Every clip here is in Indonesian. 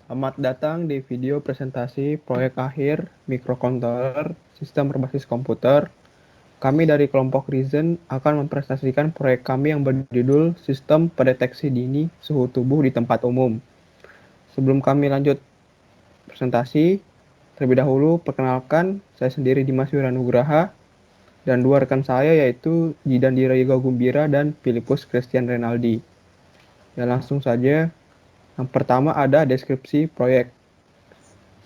Selamat datang di video presentasi proyek akhir mikrokontroler sistem berbasis komputer. Kami dari kelompok Reason akan mempresentasikan proyek kami yang berjudul Sistem Pendeteksi Dini Suhu Tubuh di Tempat Umum. Sebelum kami lanjut presentasi, terlebih dahulu perkenalkan saya sendiri Dimas Wiranugraha dan dua rekan saya yaitu Jidan Dirayega Gumbira dan Filipus Christian Renaldi. Ya langsung saja. Yang pertama ada deskripsi proyek.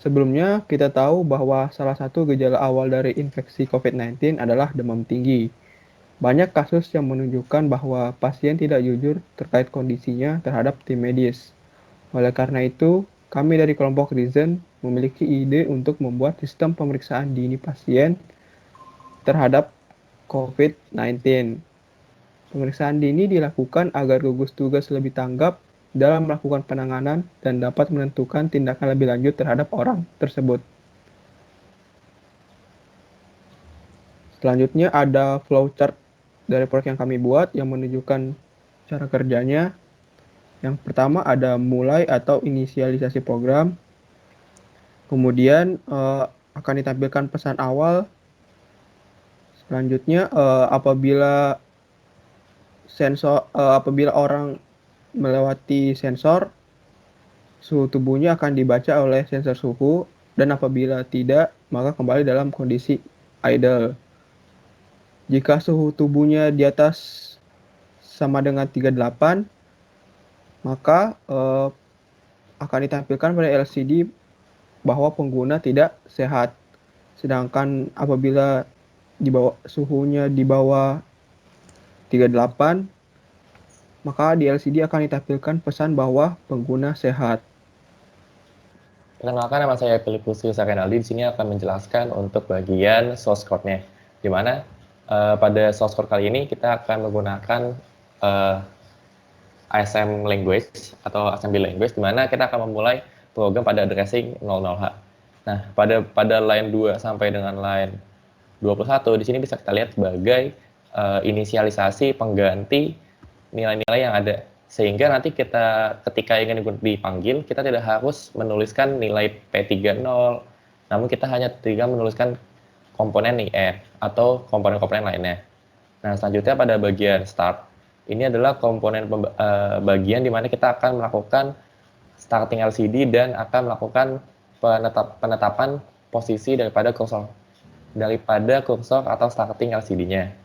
Sebelumnya, kita tahu bahwa salah satu gejala awal dari infeksi COVID-19 adalah demam tinggi. Banyak kasus yang menunjukkan bahwa pasien tidak jujur terkait kondisinya terhadap tim medis. Oleh karena itu, kami dari kelompok Reason memiliki ide untuk membuat sistem pemeriksaan dini pasien terhadap COVID-19. Pemeriksaan dini dilakukan agar gugus tugas lebih tanggap dalam melakukan penanganan dan dapat menentukan tindakan lebih lanjut terhadap orang tersebut. Selanjutnya ada flowchart dari proyek yang kami buat yang menunjukkan cara kerjanya. Yang pertama ada mulai atau inisialisasi program. Kemudian akan ditampilkan pesan awal. Selanjutnya apabila orang melewati sensor, suhu tubuhnya akan dibaca oleh sensor suhu dan apabila tidak, maka kembali dalam kondisi idle. Jika suhu tubuhnya di atas sama dengan 38, maka akan ditampilkan pada LCD bahwa pengguna tidak sehat. Sedangkan apabila suhunya di bawah 38, maka di LCD akan ditampilkan pesan bahwa pengguna sehat. Perkenalkan, nama saya Filipus Christian Renaldi. Di sini akan menjelaskan untuk bagian source code-nya. Di mana pada source code kali ini kita akan menggunakan ASM language atau assembly language, di mana kita akan memulai program pada addressing 00H. Nah, pada line 2 sampai dengan line 21 di sini bisa kita lihat sebagai inisialisasi pengganti nilai-nilai yang ada, sehingga nanti kita ketika ingin dipanggil kita tidak harus menuliskan nilai P30, namun kita hanya tinggal menuliskan komponen IR atau komponen-komponen lainnya. Nah, selanjutnya pada bagian start, ini adalah komponen bagian di mana kita akan melakukan starting LCD dan akan melakukan penetapan posisi daripada kursor atau starting LCD-nya.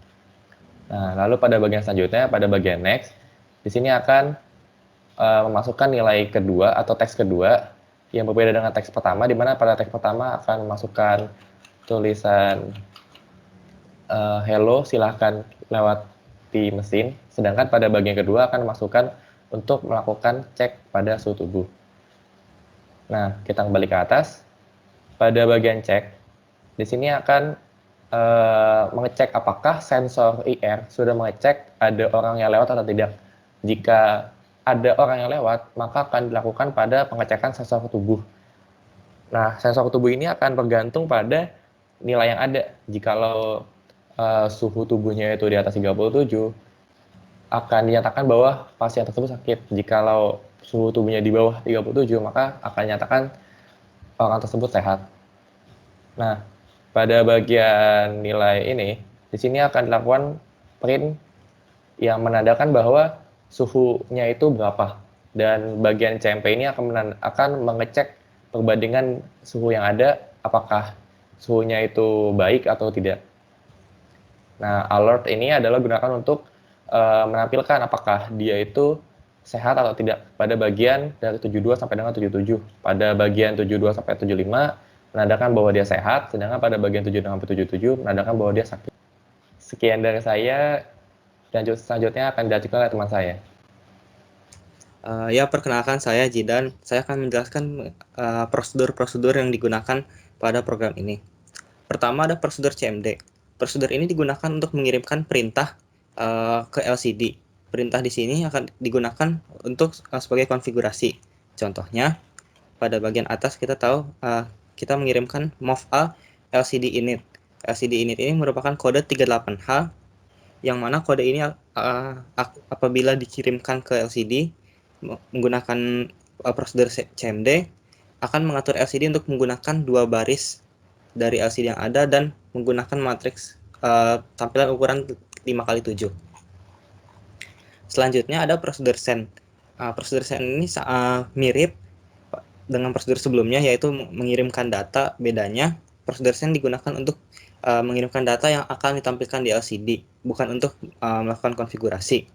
Nah, lalu pada bagian selanjutnya, pada bagian next, di sini akan memasukkan nilai kedua atau teks kedua yang berbeda dengan teks pertama, di mana pada teks pertama akan memasukkan tulisan hello, silahkan lewat di mesin, sedangkan pada bagian kedua akan memasukkan untuk melakukan cek pada suhu tubuh. Nah, kita kembali ke atas. Pada bagian cek, di sini akan mengecek apakah sensor IR sudah mengecek ada orang yang lewat atau tidak. Jika ada orang yang lewat, maka akan dilakukan pada pengecekan sensor tubuh. Nah, sensor tubuh ini akan bergantung pada nilai yang ada. Jikalau suhu tubuhnya itu di atas 37, akan dinyatakan bahwa pasien tersebut sakit. Jikalau suhu tubuhnya di bawah 37, maka akan dinyatakan orang tersebut sehat. Nah, pada bagian nilai ini, di sini akan dilakukan print yang menandakan bahwa suhunya itu berapa. Dan bagian CMP ini akan mengecek perbandingan suhu yang ada, apakah suhunya itu baik atau tidak. Nah, alert ini adalah gunakan untuk menampilkan apakah dia itu sehat atau tidak pada bagian dari 72 sampai dengan 77. Pada bagian 72 sampai 75 menandakan bahwa dia sehat, sedangkan pada bagian 76 sampai 77 menandakan bahwa dia sakit. Sekian dari saya, dan selanjutnya akan dilanjutkan oleh teman saya. Ya, perkenalkan saya Jidan. Saya akan menjelaskan prosedur-prosedur yang digunakan pada program ini. Pertama ada prosedur CMD. Prosedur ini digunakan untuk mengirimkan perintah ke LCD. Perintah di sini akan digunakan untuk sebagai konfigurasi. Contohnya, pada bagian atas kita tahu kita mengirimkan mov a LCD init. LCD init ini merupakan kode 38H yang mana kode ini apabila dikirimkan ke LCD menggunakan prosedur CMD, akan mengatur LCD untuk menggunakan 2 baris dari LCD yang ada dan menggunakan matriks tampilan ukuran 5x7. Selanjutnya ada prosedur send. Prosedur send ini mirip dengan prosedur sebelumnya, yaitu mengirimkan data. Bedanya prosedur send digunakan untuk mengirimkan data yang akan ditampilkan di LCD, bukan untuk melakukan konfigurasi.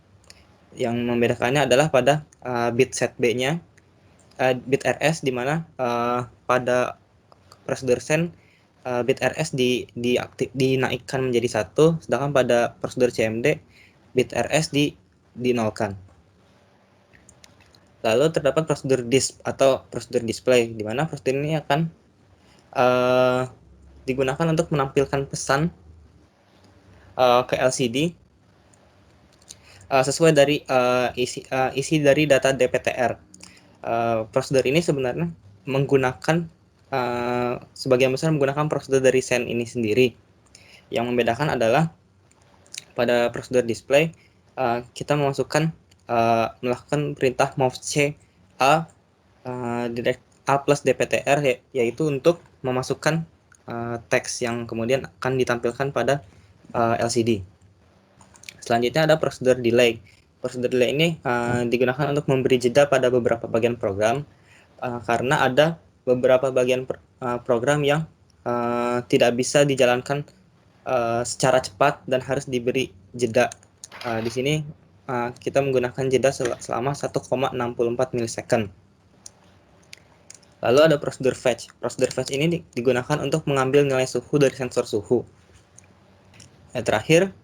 Yang membedakannya adalah pada bit set B-nya, bit RS, di mana pada prosedur send bit RS dinaikkan menjadi 1, sedangkan pada prosedur CMD bit RS dinolkan. Lalu terdapat prosedur disp atau prosedur display, di mana prosedur ini akan digunakan untuk menampilkan pesan ke LCD sesuai dari isi dari data DPTR. Prosedur ini sebenarnya menggunakan sebagian besar menggunakan prosedur dari send ini sendiri. Yang membedakan adalah pada prosedur display kita melakukan perintah move C A plus DPTR, yaitu untuk memasukkan teks yang kemudian akan ditampilkan pada LCD. Selanjutnya ada prosedur delay. Prosedur delay ini digunakan untuk memberi jeda pada beberapa bagian program karena ada beberapa bagian program yang tidak bisa dijalankan secara cepat dan harus diberi jeda. Di sini kita menggunakan jeda selama 1,64 milisecond. Lalu ada prosedur fetch. Prosedur fetch ini digunakan untuk mengambil nilai suhu dari sensor suhu. Yang terakhir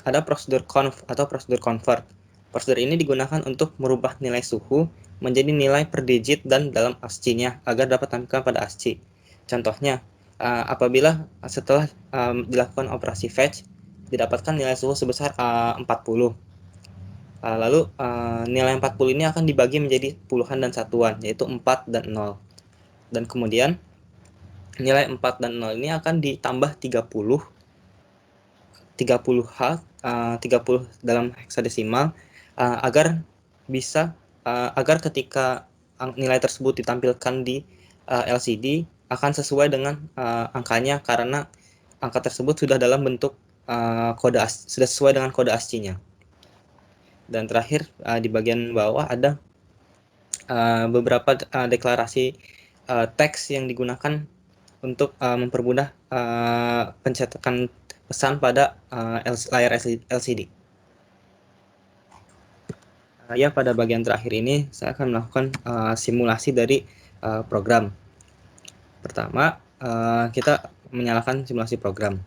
ada prosedur conv atau prosedur convert. Prosedur ini digunakan untuk merubah nilai suhu menjadi nilai per digit dan dalam ASCII-nya agar dapat tampilkan pada ASCII. Contohnya, apabila setelah dilakukan operasi fetch didapatkan nilai suhu sebesar 40. Lalu nilai 40 ini akan dibagi menjadi puluhan dan satuan, yaitu 4 dan 0. Dan kemudian nilai 4 dan 0 ini akan ditambah 30H, 30 dalam heksadesimal, agar ketika nilai tersebut ditampilkan di LCD akan sesuai dengan angkanya, karena angka tersebut sudah dalam bentuk sudah sesuai dengan kode ASCII-nya. Dan terakhir di bagian bawah ada beberapa deklarasi teks yang digunakan untuk mempermudah pencetakan pesan pada layar LCD. Pada bagian terakhir ini saya akan melakukan simulasi dari program. Pertama, kita menyalakan simulasi program.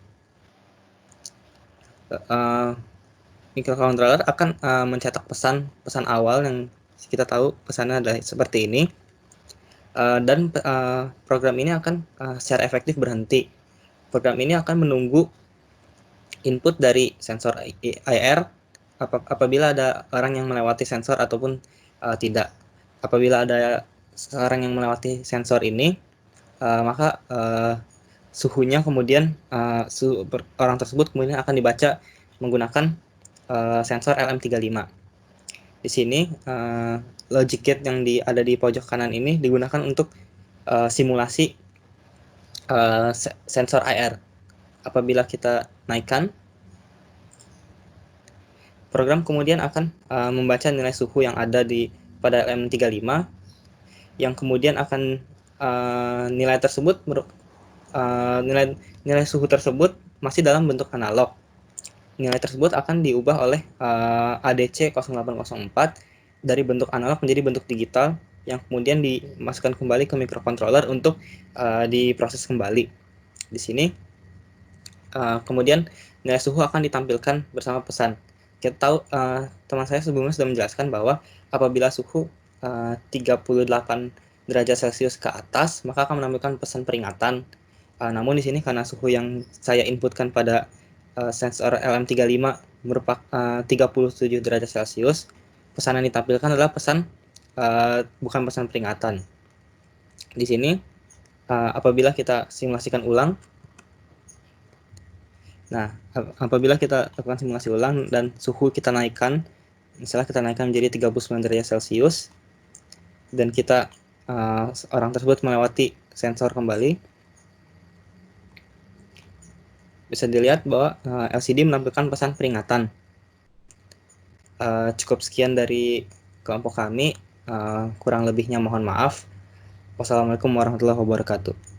Microcontroller akan mencetak pesan awal yang kita tahu pesannya adalah seperti ini, dan program ini akan secara efektif berhenti. Program ini akan menunggu input dari sensor IR apabila ada orang yang melewati sensor ataupun tidak. Apabila ada seorang yang melewati sensor ini, maka suhunya kemudian orang tersebut kemudian akan dibaca menggunakan sensor LM35. Di sini logic gate yang ada di pojok kanan ini digunakan untuk simulasi sensor IR. Apabila kita naikkan, program kemudian akan membaca nilai suhu yang ada pada LM35, yang kemudian akan nilai suhu tersebut masih dalam bentuk analog. Nilai tersebut akan diubah oleh ADC 0804 dari bentuk analog menjadi bentuk digital, yang kemudian dimasukkan kembali ke microcontroller untuk diproses kembali. Di sini kemudian nilai suhu akan ditampilkan bersama pesan. Kita tahu, teman saya sebelumnya sudah menjelaskan bahwa apabila suhu 38 derajat Celcius ke atas, maka akan menampilkan pesan peringatan. Namun di sini karena suhu yang saya inputkan pada sensor LM35 merupakan 37 derajat Celcius, pesan yang ditampilkan adalah pesan bukan pesan peringatan. Di sini apabila kita simulasikan ulang, apabila kita lakukan simulasi ulang dan suhu kita naikkan, misalnya kita naikkan menjadi 39 derajat Celcius, dan kita orang tersebut melewati sensor kembali, bisa dilihat bahwa LCD menampilkan pesan peringatan. Cukup sekian dari kelompok kami. Kurang lebihnya mohon maaf. Wassalamualaikum warahmatullahi wabarakatuh.